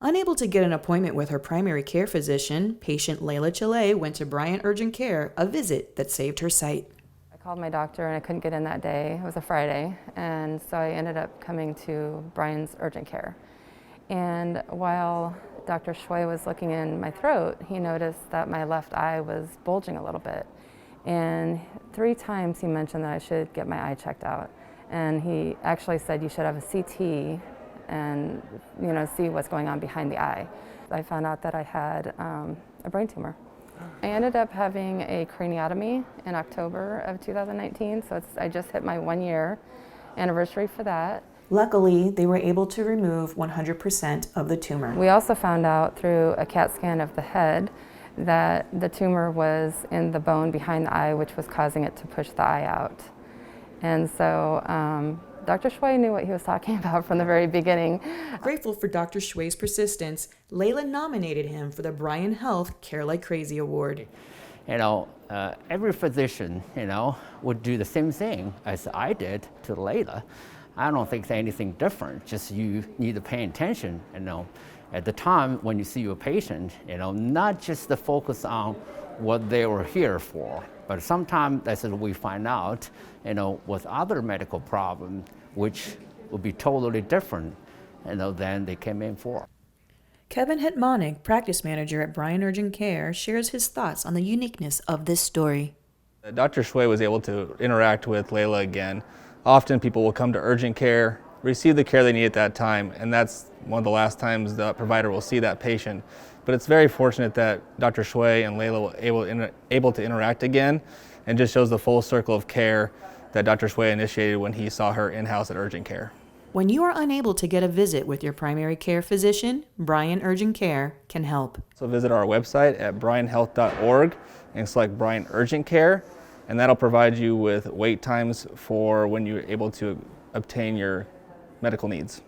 Unable to get an appointment with her primary care physician, patient Lelia Chealey went to Bryan Urgent Care, a visit that saved her sight. I called my doctor and I couldn't get in that day. It was a Friday, and so I ended up coming to Bryan's Urgent Care. And while Dr. Shui was looking in my throat, he noticed that my left eye was bulging a little bit. And 3 times he mentioned that I should get my eye checked out. And he actually said you should have a CT and see what's going on behind the eye. I found out that I had a brain tumor. I ended up having a craniotomy in October of 2019, so I just hit my 1-year anniversary for that. Luckily, they were able to remove 100% of the tumor. We also found out through a CAT scan of the head that the tumor was in the bone behind the eye, which was causing it to push the eye out. And so Dr. Shui knew what he was talking about from the very beginning. Grateful for Dr. Shui's persistence, Layla nominated him for the Bryan Health Care Like Crazy Award. Every physician, would do the same thing as I did to Layla. I don't think there's anything different, just you need to pay attention, At the time when you see your patient, not just to focus on what they were here for, but sometimes that's what we find out, with other medical problems, which would be totally different, than they came in for. Kevin Hetmanik, practice manager at Bryan Urgent Care, shares his thoughts on the uniqueness of this story. Dr. Shui was able to interact with Layla again. Often people will come to urgent care, receive the care they need at that time, and that's one of the last times the provider will see that patient. But it's very fortunate that Dr. Shui and Layla were able to interact again, and just shows the full circle of care that Dr. Shui initiated when he saw her in-house at urgent care. When you are unable to get a visit with your primary care physician, Bryan Urgent Care can help. So visit our website at bryanhealth.org and select Bryan Urgent Care, and that'll provide you with wait times for when you're able to obtain your medical needs.